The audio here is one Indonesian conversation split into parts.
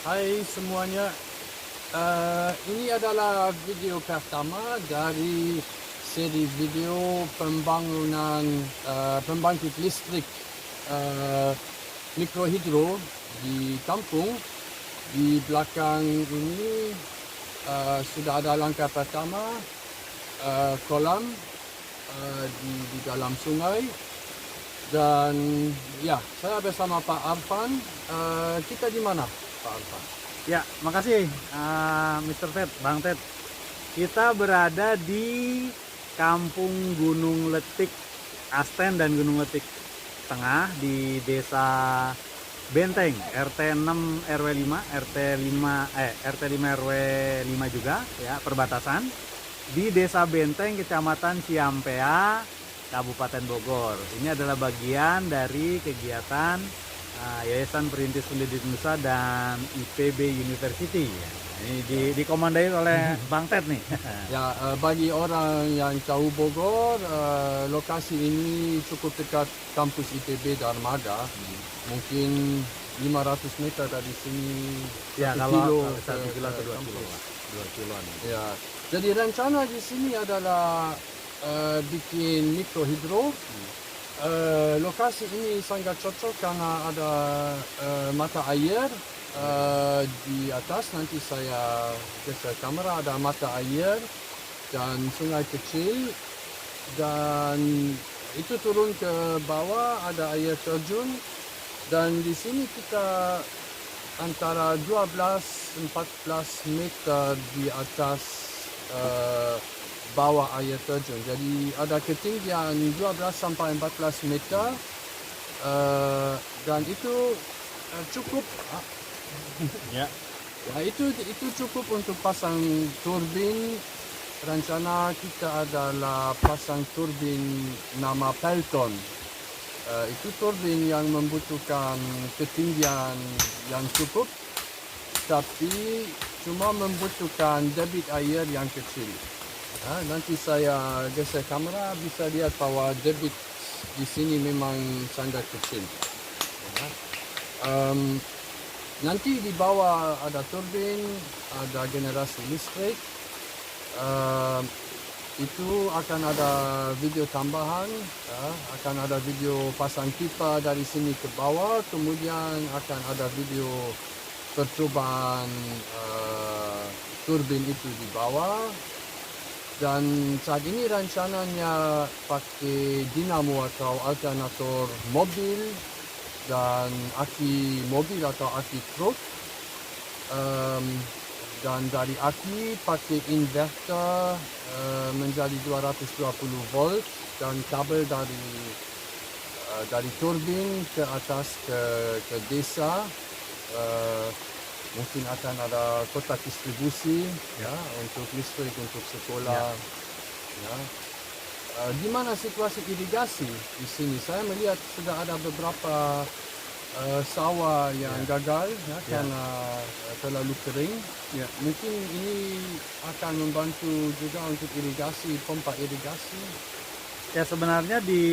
Hai semuanya, ini adalah video pertama dari seri video pembangunan pembangkit listrik mikrohidro di kampung. Di belakang ini sudah ada langkah pertama, kolam di dalam sungai. Dan ya, saya bersama Pak Arfan. Kita di mana, Pak Arfan? Ya, makasih Mr. Ted, Bang Ted. Kita berada di Kampung Gunung Letik Asten dan Gunung Letik Tengah di Desa Benteng, RT 6 RW 5, RT 5 RW 5 juga ya, perbatasan di Desa Benteng, Kecamatan Ciampea, Kabupaten Bogor. Ini adalah bagian dari kegiatan Yayasan Perintis Pendidikan Nusa dan IPB University. Ini dikomandai oleh Bang Ted nih. Ya, bagi orang yang tahu Bogor, lokasi ini cukup dekat kampus IPB Dharmada. Mungkin 500 meter dari sini. Ya, 1 kalau kilo 1 kilo atau 2 kilo. kampus. 2 kiloan. Ya, jadi rencana di sini adalah bikin mikrohidro. Lokasi ini sangat cocok karena ada mata air di atas. Nanti saya geser kamera, ada mata air dan sungai kecil, dan itu turun ke bawah ada air terjun. Dan di sini kita antara 12-14 meter di atas bawah air terjun. Jadi ada ketinggian 12-14 meter, dan itu cukup. Ya. Ya, itu cukup untuk pasang turbin. Rencana kita adalah pasang turbin nama Pelton. Itu turbin yang membutuhkan ketinggian yang cukup, tapi cuma membutuhkan debit air yang kecil. Nanti saya geser kamera, bisa lihat bahwa debit di sini memang sangat kecil. Nanti di bawah ada turbin, ada generasi listrik. Itu akan ada video tambahan, akan ada video pasang pipa dari sini ke bawah, kemudian akan ada video percobaan turbin itu di bawah. Dan saat ini rencananya pakai dinamo atau alternator mobil dan aki mobil atau aki truk. Dan dari aki pakai inverter menjadi 220 volt, dan kabel dari turbin ke atas ke desa. Mungkin akan ada kotak distribusi ya untuk listrik untuk sekolah. Ya. Di mana situasi irigasi di sini? Saya melihat sudah ada beberapa sawah yang gagal ya, karena terlalu kering. Ya, mungkin ini akan membantu juga untuk irigasi, pompa irigasi. Ya, sebenarnya di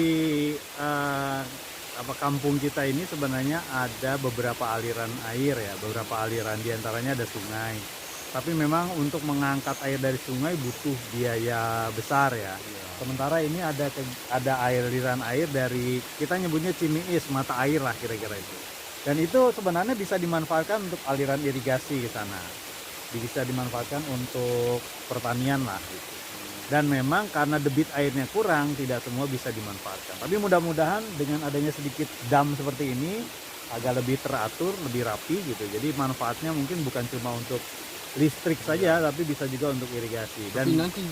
kampung kita ini sebenarnya ada beberapa aliran air ya, beberapa aliran, diantaranya ada sungai. Tapi memang untuk mengangkat air dari sungai butuh biaya besar ya. Sementara ini ada aliran air dari, kita nyebutnya cimiis, mata air lah kira-kira itu. Dan itu sebenarnya bisa dimanfaatkan untuk aliran irigasi ke sana. Bisa dimanfaatkan untuk pertanian lah gitu. Dan memang karena debit airnya kurang, tidak semua bisa dimanfaatkan. Tapi mudah-mudahan dengan adanya sedikit dam seperti ini agak lebih teratur, lebih rapi gitu. Jadi manfaatnya mungkin bukan cuma untuk listrik saja, tapi bisa juga untuk irigasi. Dan nanti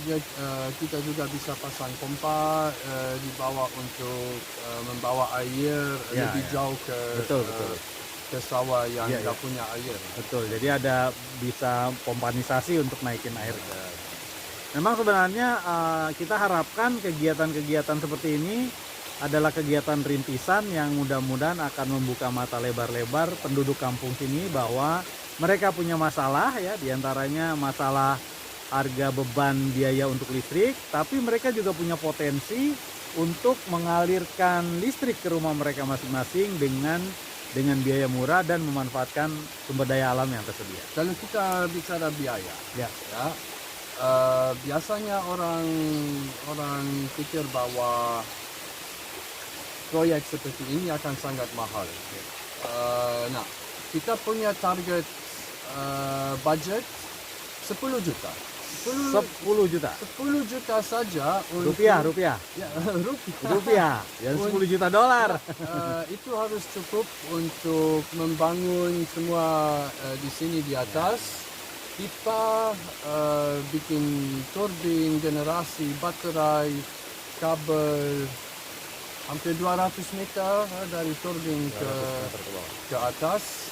kita juga bisa pasang pompa di bawah untuk membawa air lebih jauh ke ke sawah yang nggak punya air. Betul. Jadi ada bisa pompanisasi untuk naikin air. Memang sebenarnya kita harapkan kegiatan-kegiatan seperti ini adalah kegiatan rintisan yang mudah-mudahan akan membuka mata lebar-lebar penduduk kampung sini bahwa mereka punya masalah ya, diantaranya masalah harga beban biaya untuk listrik, tapi mereka juga punya potensi untuk mengalirkan listrik ke rumah mereka masing-masing dengan dengan biaya murah dan memanfaatkan sumber daya alam yang tersedia. Kalau kita bicara biaya, Ya. ya, biasanya orang pikir bahwa proyek seperti ini akan sangat mahal. Nah, kita punya target budget 10 juta. 10 juta. 10 juta saja untuk Rupiah. Ya, Rupiah. Dan 10 juta dolar. itu harus cukup untuk membangun semua di sini di atas. Pipa, bikin turbin, generasi, baterai, kabel, hampir 200 meter dari turbin ke atas.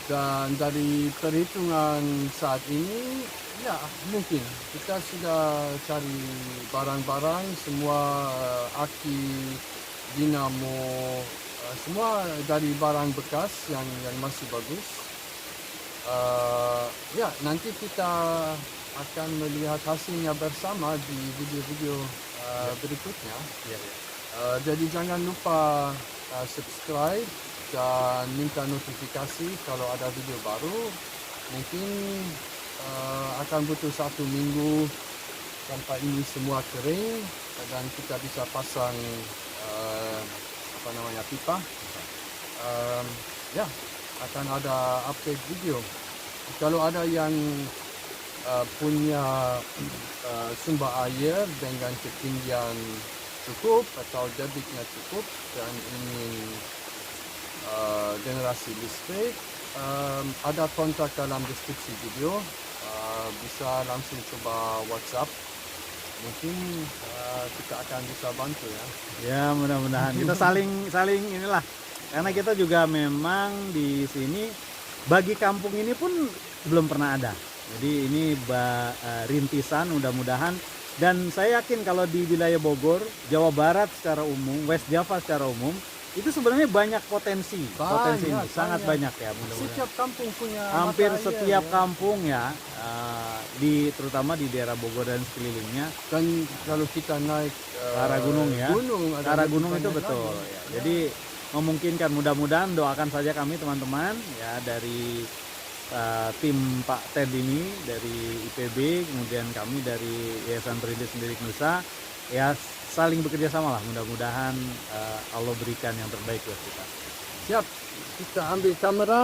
Dan dari perhitungan saat ini, ya mungkin kita sudah cari barang-barang, semua aki, dinamo, semua dari barang bekas yang masih bagus. Ya, nanti kita akan melihat hasilnya bersama di video-video berikutnya. Jadi jangan lupa subscribe dan minta notifikasi kalau ada video baru. Mungkin akan butuh 1 minggu sampai ini semua kering dan kita bisa pasang pipa. Ya, akan ada update video. Kalau ada yang punya sumber air dengan ketinggian cukup atau debitnya cukup dan ingin generasi listrik, ada kontak dalam deskripsi video. Bisa langsung coba WhatsApp. Mungkin kita akan bisa bantu ya. Ya, mudah-mudahan kita saling inilah. Karena kita juga memang di sini bagi kampung ini pun belum pernah ada. Jadi ini rintisan, mudah-mudahan. Dan saya yakin kalau di wilayah Bogor, Jawa Barat secara umum, West Java secara umum, itu sebenarnya banyak potensi sangat banyak ya, mudah-mudahan. Setiap kampung punya hampir mata air, setiap ya. kampung ya, terutama di daerah Bogor dan sekelilingnya. Dan kalau kita naik Ke arah gunung ya, ada ke arah lebih gunung itu banyak betul lagi. ya. Jadi memungkinkan, mudah-mudahan doakan saja kami teman-teman ya, dari tim Pak Ted ini dari IPB, kemudian kami dari Yayasan Perintis Pendidik Nusa ya, saling bekerja sama lah, mudah-mudahan Allah berikan yang terbaik buat kita. Siap, kita ambil kamera.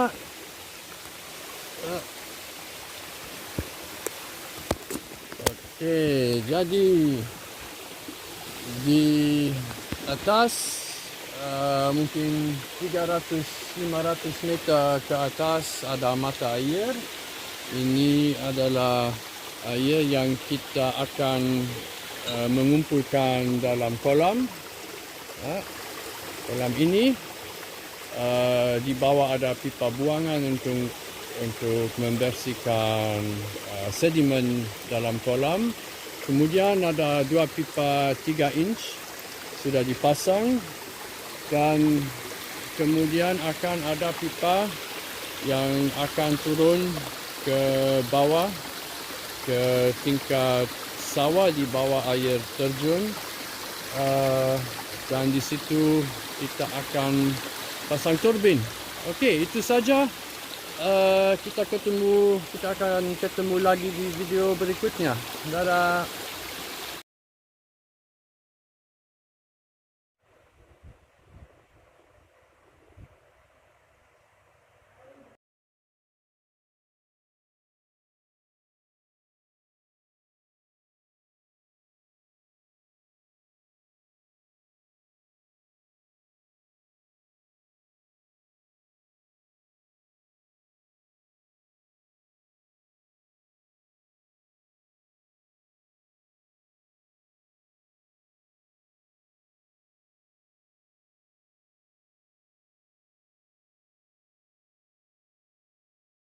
Oke, jadi di atas mungkin 300-500 meter ke atas ada mata air. Ini adalah air yang kita akan mengumpulkan dalam kolam. Kolam ini di bawah ada pipa buangan untuk membersihkan sedimen dalam kolam. Kemudian ada 2 pipa 3 inch sudah dipasang, dan kemudian akan ada pipa yang akan turun ke bawah ke tingkat sawah di bawah air terjun, dan di situ kita akan pasang turbin. Okey, itu saja. Kita akan ketemu lagi di video berikutnya. Dadah.